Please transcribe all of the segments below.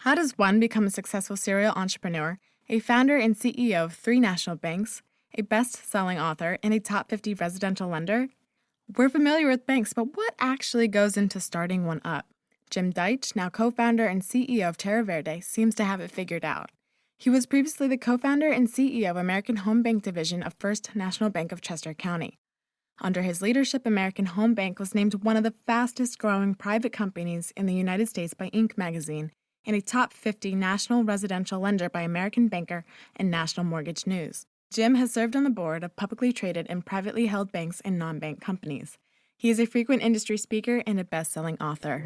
How does one become a successful serial entrepreneur, a founder and CEO of 3 national banks, a best-selling author, and a top 50 residential lender? We're familiar with banks, but what actually goes into starting one up? Jim Dyche, now co-founder and CEO of Teraverde, seems to have it figured out. He was previously the co-founder and CEO of American Home Bank Division of First National Bank of Chester County. Under his leadership, American Home Bank was named one of the fastest-growing private companies in the United States by Inc. magazine and a top 50 national residential lender by American Banker and National Mortgage News. Jim has served on the board of publicly traded and privately held banks and non-bank companies. He is a frequent industry speaker and a best-selling author.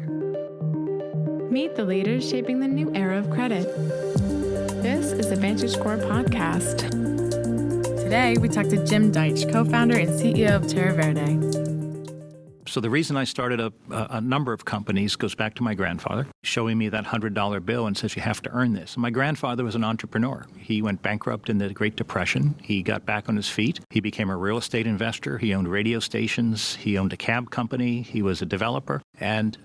Meet the leaders shaping the new era of credit. This is the VantageScore podcast. Today, we talk to Jim Dyche, co-founder and CEO of Teraverde. So the reason I started a number of companies goes back to my grandfather showing me that $100 bill and says, you have to earn this. And my grandfather was an entrepreneur. He went bankrupt in the Great Depression. He got back on his feet. He became a real estate investor. He owned radio stations. He owned a cab company. He was a developer. And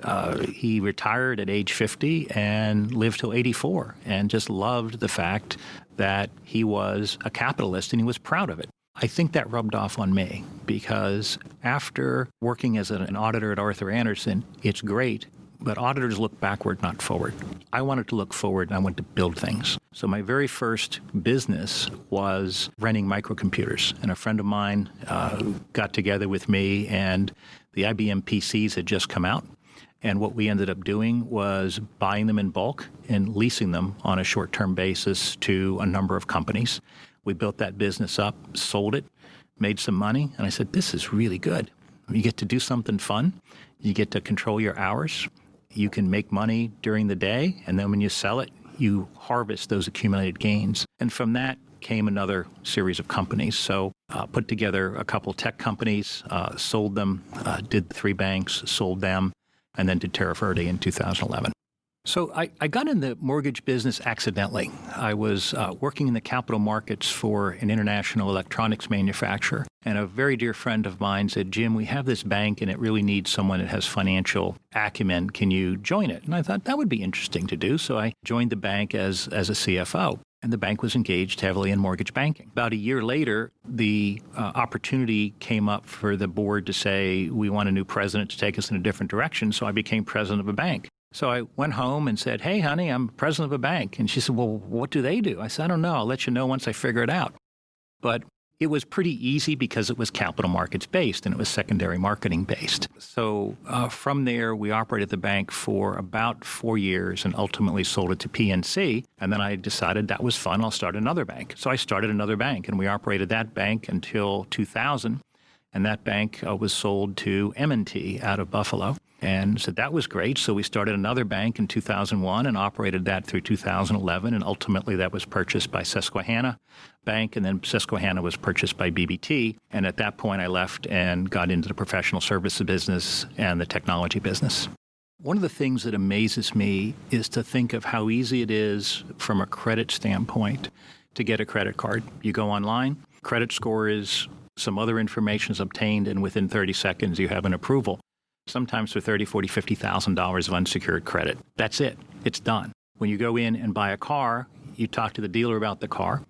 he retired at age 50 and lived till 84 and just loved the fact that he was a capitalist and he was proud of it. I think that rubbed off on me because after working as an auditor at Arthur Andersen, it's great, but auditors look backward, not forward. I wanted to look forward and I wanted to build things. So my very first business was renting microcomputers. And a friend of mine got together with me and the IBM PCs had just come out. And what we ended up doing was buying them in bulk and leasing them on a short-term basis to a number of companies. We built that business up, sold it, made some money, and I said, this is really good. You get to do something fun. You get to control your hours. You can make money during the day, and then when you sell it, you harvest those accumulated gains. And from that came another series of companies. So put together a couple tech companies, sold them, did 3 banks, sold them, and then did Teraverde in 2011. So I got in the mortgage business accidentally. I was working in the capital markets for an international electronics manufacturer, and a very dear friend of mine said, Jim, we have this bank and it really needs someone that has financial acumen. Can you join it? And I thought that would be interesting to do. So I joined the bank as a CFO. And the bank was engaged heavily in mortgage banking. About a year later, the opportunity came up for the board to say, we want a new president to take us in a different direction. So I became president of a bank. So I went home and said, hey, honey, I'm president of a bank. And she said, well, what do they do? I said, I don't know. I'll let you know once I figure it out. But it was pretty easy because it was capital markets based and it was secondary marketing based. So from there, we operated the bank for about 4 years and ultimately sold it to PNC. And then I decided that was fun. I'll start another bank. So I started another bank and we operated that bank until 2000. And that bank was sold to M&T out of Buffalo. And so that was great. So we started another bank in 2001 and operated that through 2011. And ultimately that was purchased by Susquehanna Bank. And then Susquehanna was purchased by BB&T. And at that point I left and got into the professional services business and the technology business. One of the things that amazes me is to think of how easy it is from a credit standpoint to get a credit card. You go online, credit score is some other information is obtained, and within 30 seconds you have an approval. Sometimes for $30,000, $40,000, $50,000 of unsecured credit. That's it. It's done. When you go in and buy a car, you talk to the dealer about the car.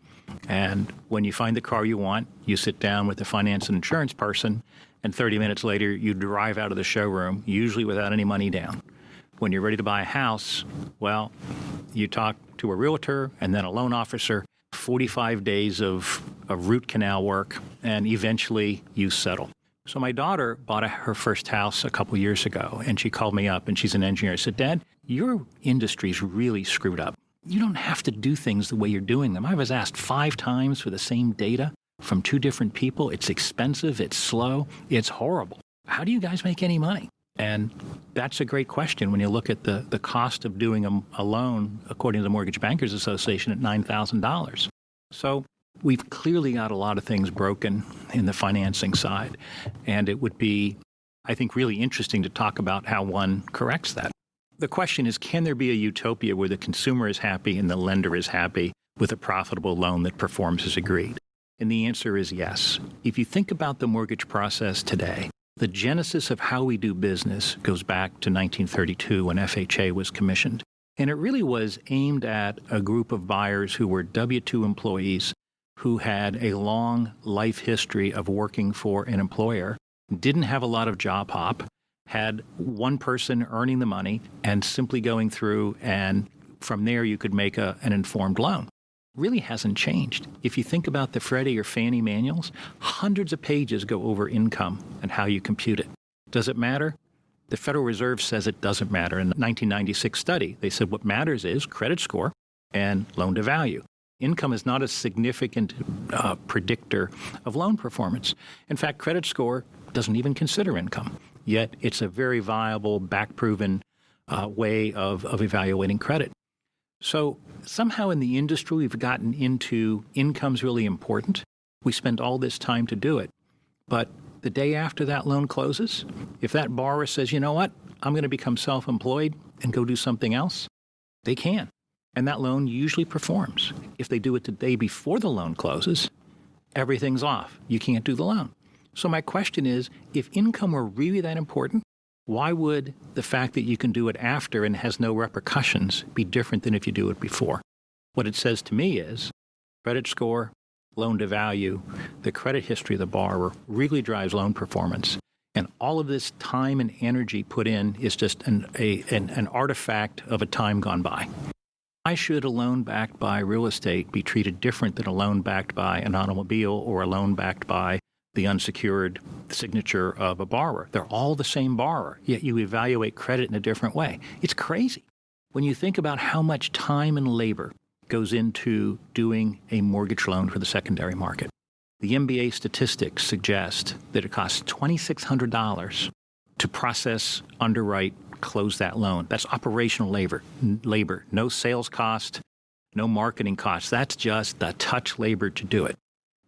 And when you find the car you want, you sit down with the finance and insurance person, and 30 minutes later, you drive out of the showroom, usually without any money down. When you're ready to buy a house, well, you talk to a realtor and then a loan officer, 45 days of root canal work, and eventually you settle. So my daughter bought her first house a couple years ago, and she called me up, and she's an engineer. I said, Dad, your industry's really screwed up. You don't have to do things the way you're doing them. I was asked 5 times for the same data from 2 different people. It's expensive. It's slow. It's horrible. How do you guys make any money? And that's a great question when you look at the cost of doing a loan, according to the Mortgage Bankers Association, at $9,000. So we've clearly got a lot of things broken in the financing side, and it would be, I think, really interesting to talk about how one corrects that. The question is, can there be a utopia where the consumer is happy and the lender is happy with a profitable loan that performs as agreed? And the answer is yes. If you think about the mortgage process today, the genesis of how we do business goes back to 1932 when FHA was commissioned. And it really was aimed at a group of buyers who were W-2 employees who had a long life history of working for an employer, didn't have a lot of job hop, had one person earning the money and simply going through, and from there you could make an informed loan. Really hasn't changed. If you think about the Freddie or Fannie manuals, hundreds of pages go over income and how you compute it. Does it matter? The Federal Reserve says it doesn't matter. In the 1996 study, they said what matters is credit score and loan to value. Income is not a significant predictor of loan performance. In fact, credit score doesn't even consider income, yet it's a very viable, back-proven way of evaluating credit. So somehow in the industry, we've gotten into income's really important. We spend all this time to do it. But the day after that loan closes, if that borrower says, you know what, I'm going to become self-employed and go do something else, they can. And that loan usually performs. If they do it the day before the loan closes, everything's off. You can't do the loan. So my question is, if income were really that important, why would the fact that you can do it after and has no repercussions be different than if you do it before? What it says to me is credit score, loan to value, the credit history of the borrower really drives loan performance. And all of this time and energy put in is just an artifact of a time gone by. Why should a loan backed by real estate be treated different than a loan backed by an automobile or a loan backed by the unsecured signature of a borrower? They're all the same borrower, yet you evaluate credit in a different way. It's crazy. When you think about how much time and labor goes into doing a mortgage loan for the secondary market. The MBA statistics suggest that it costs $2,600 to process, underwrite, close that loan. That's operational labor, no sales cost, no marketing cost. That's just the touch labor to do it.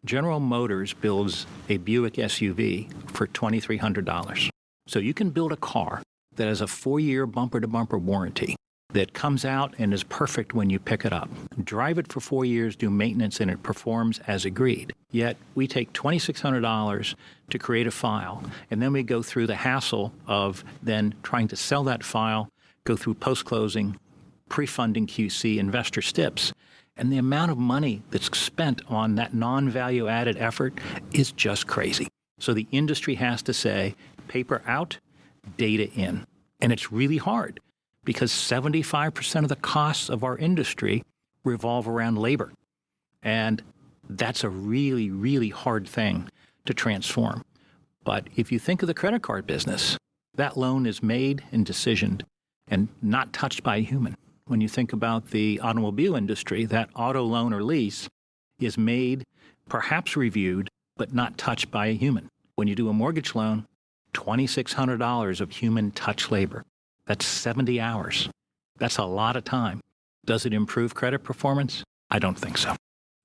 General Motors builds a Buick SUV for $2,300. So you can build a car that has a 4-year bumper-to-bumper warranty that comes out and is perfect when you pick it up. Drive it for 4 years, do maintenance, and it performs as agreed. Yet we take $2,600 to create a file, and then we go through the hassle of then trying to sell that file, go through post-closing, pre-funding QC, investor STIPs. And the amount of money that's spent on that non-value-added effort is just crazy. So the industry has to say, paper out, data in. And it's really hard, because 75% of the costs of our industry revolve around labor. And that's a really, really hard thing to transform. But if you think of the credit card business, that loan is made and decisioned and not touched by a human. When you think about the automobile industry, that auto loan or lease is made, perhaps reviewed, but not touched by a human. When you do a mortgage loan, $2,600 of human touch labor. That's 70 hours. That's a lot of time. Does it improve credit performance? I don't think so.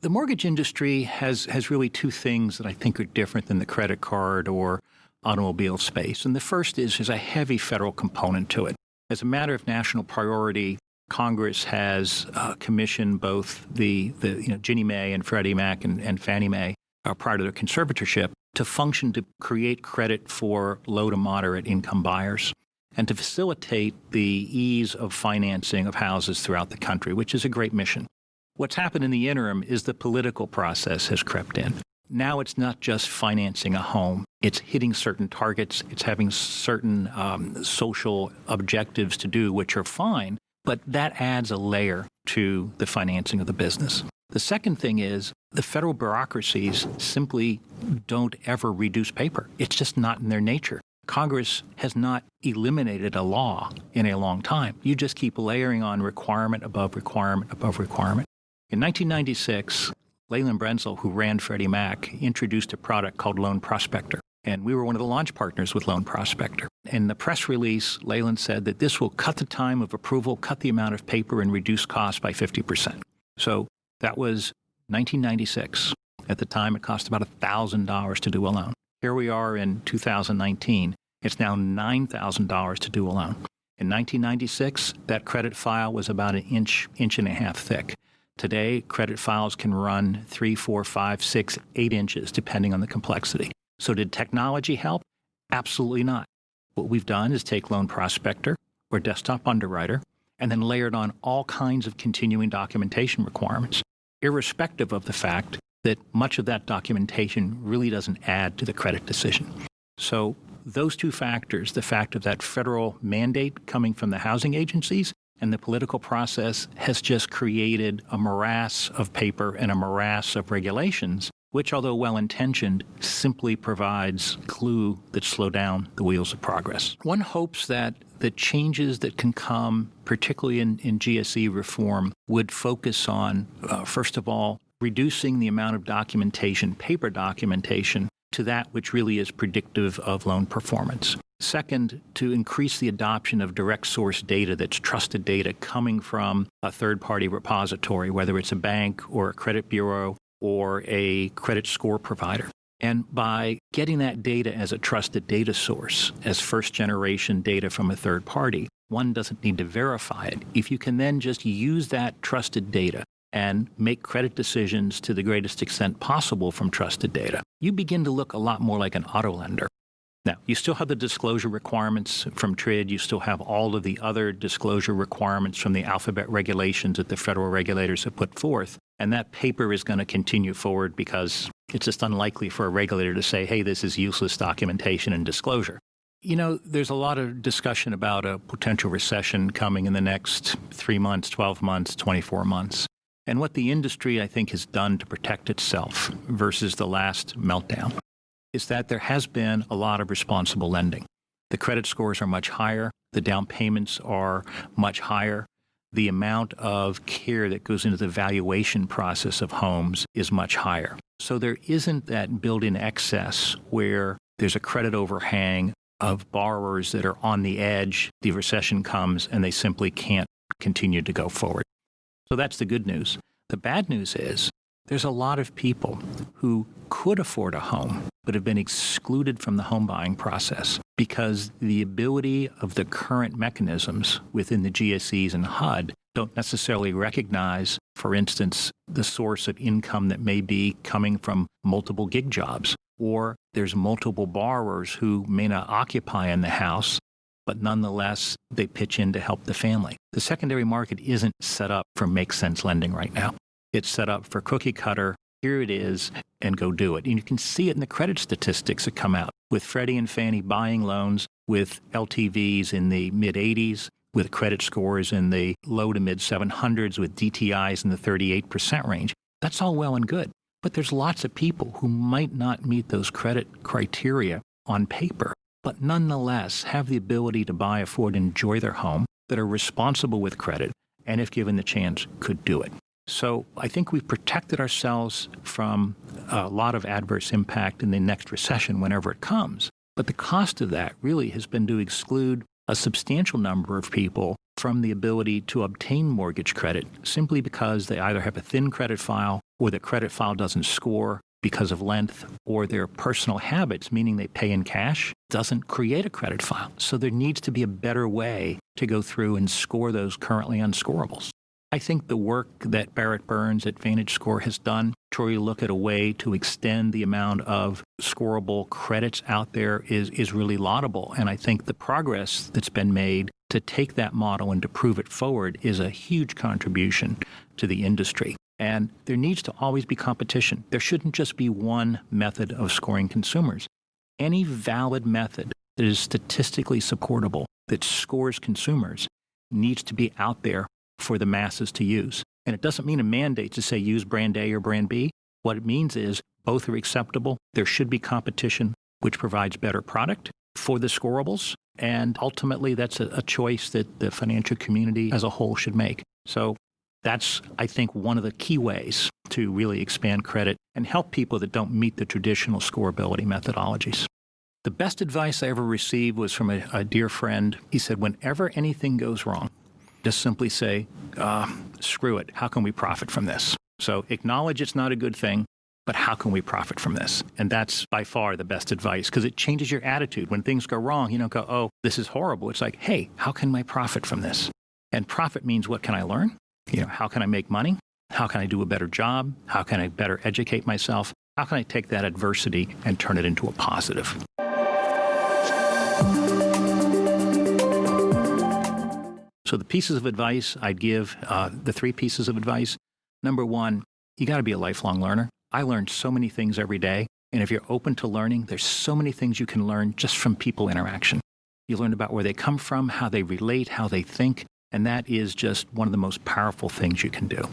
The mortgage industry has really two things that I think are different than the credit card or automobile space. And the first is there's a heavy federal component to it. As a matter of national priority, Congress has commissioned both the Ginnie Mae and Freddie Mac and Fannie Mae prior to their conservatorship to function to create credit for low to moderate income buyers and to facilitate the ease of financing of houses throughout the country, which is a great mission. What's happened in the interim is the political process has crept in. Now it's not just financing a home. It's hitting certain targets. It's having certain social objectives to do, which are fine, but that adds a layer to the financing of the business. The second thing is the federal bureaucracies simply don't ever reduce paper. It's just not in their nature. Congress has not eliminated a law in a long time. You just keep layering on requirement above requirement above requirement. In 1996, Leyland Brenzel, who ran Freddie Mac, introduced a product called Loan Prospector. And we were one of the launch partners with Loan Prospector. In the press release, Leyland said that this will cut the time of approval, cut the amount of paper, and reduce costs by 50%. So that was 1996. At the time, it cost about $1,000 to do a loan. Here we are in 2019. It's now $9,000 to do a loan. In 1996, that credit file was about an inch and a half thick. Today, credit files can run 3, 4, 5, 6, 8 inches, depending on the complexity. So did technology help? Absolutely not. What we've done is take Loan Prospector or Desktop Underwriter and then layered on all kinds of continuing documentation requirements, irrespective of the fact that much of that documentation really doesn't add to the credit decision. So those two factors, the fact of that federal mandate coming from the housing agencies and the political process, has just created a morass of paper and a morass of regulations, which, although well-intentioned, simply provides glue that slow down the wheels of progress. One hopes that the changes that can come, particularly in GSE reform, would focus on, first of all, reducing the amount of documentation, paper documentation, to that which really is predictive of loan performance. Second, to increase the adoption of direct source data that's trusted data coming from a third-party repository, whether it's a bank or a credit bureau or a credit score provider. And by getting that data as a trusted data source, as first-generation data from a third party, one doesn't need to verify it. If you can then just use that trusted data and make credit decisions to the greatest extent possible from trusted data, you begin to look a lot more like an auto lender. Now, you still have the disclosure requirements from TRID. You still have all of the other disclosure requirements from the alphabet regulations that the federal regulators have put forth. And that paper is going to continue forward because it's just unlikely for a regulator to say, hey, this is useless documentation and disclosure. You know, there's a lot of discussion about a potential recession coming in the next 3 months, 12 months, 24 months. And what the industry, I think, has done to protect itself versus the last meltdown is that there has been a lot of responsible lending. The credit scores are much higher. The down payments are much higher. The amount of care that goes into the valuation process of homes is much higher. So there isn't that built-in excess where there's a credit overhang of borrowers that are on the edge, the recession comes, and they simply can't continue to go forward. So that's the good news. The bad news is there's a lot of people who could afford a home but have been excluded from the home buying process because the ability of the current mechanisms within the GSEs and HUD don't necessarily recognize, for instance, the source of income that may be coming from multiple gig jobs, or there's multiple borrowers who may not occupy in the house, but nonetheless, they pitch in to help the family. The secondary market isn't set up for make-sense lending right now. It's set up for cookie cutter, here it is, and go do it. And you can see it in the credit statistics that come out, with Freddie and Fannie buying loans with LTVs in the mid-80s, with credit scores in the low to mid-700s, with DTIs in the 38% range. That's all well and good. But there's lots of people who might not meet those credit criteria on paper, but nonetheless have the ability to buy, afford, and enjoy their home, that are responsible with credit, and if given the chance, could do it. So I think we've protected ourselves from a lot of adverse impact in the next recession whenever it comes. But the cost of that really has been to exclude a substantial number of people from the ability to obtain mortgage credit simply because they either have a thin credit file or the credit file doesn't score because of length, or their personal habits, meaning they pay in cash, doesn't create a credit file. So there needs to be a better way to go through and score those currently unscorables. I think the work that Barrett Burns at VantageScore has done to really look at a way to extend the amount of scorable credits out there is really laudable. And I think the progress that's been made to take that model and to prove it forward is a huge contribution to the industry. And there needs to always be competition. There shouldn't just be one method of scoring consumers. Any valid method that is statistically supportable, that scores consumers, needs to be out there for the masses to use. And it doesn't mean a mandate to say use brand A or brand B. What it means is both are acceptable. There should be competition, which provides better product for the scorables. And ultimately, that's a choice that the financial community as a whole should make. So that's, I think, one of the key ways to really expand credit and help people that don't meet the traditional scorability methodologies. The best advice I ever received was from a dear friend. He said, whenever anything goes wrong, just simply say, screw it. How can we profit from this? So acknowledge it's not a good thing, but how can we profit from this? And that's by far the best advice because it changes your attitude. When things go wrong, you don't go, oh, this is horrible. It's like, hey, how can I profit from this? And profit means what can I learn? How can I make money? How can I do a better job? How can I better educate myself? How can I take that adversity and turn it into a positive? So the pieces of advice I'd give, the 3 pieces of advice. Number 1, you got to be a lifelong learner. I learn so many things every day. And if you're open to learning, there's so many things you can learn just from people interaction. You learn about where they come from, how they relate, how they think. And that is just one of the most powerful things you can do.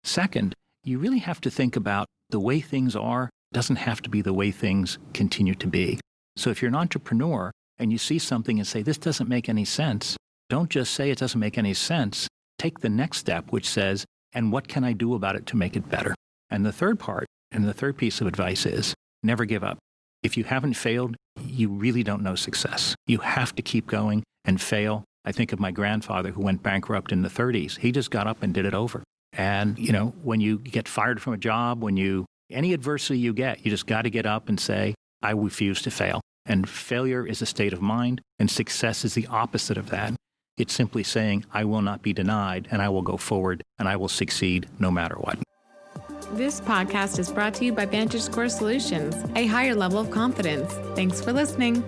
Second, you really have to think about the way things are doesn't have to be the way things continue to be. So if you're an entrepreneur and you see something and say, this doesn't make any sense, don't just say it doesn't make any sense. Take the next step, which says, and what can I do about it to make it better? And the third part, and the third piece of advice is, never give up. If you haven't failed, you really don't know success. You have to keep going and fail. I think of my grandfather who went bankrupt in the 30s. He just got up and did it over. And, when you get fired from a job, any adversity you get, you just got to get up and say, I refuse to fail. And failure is a state of mind, and success is the opposite of that. It's simply saying, I will not be denied, and I will go forward, and I will succeed no matter what. This podcast is brought to you by VantageScore Solutions, a higher level of confidence. Thanks for listening.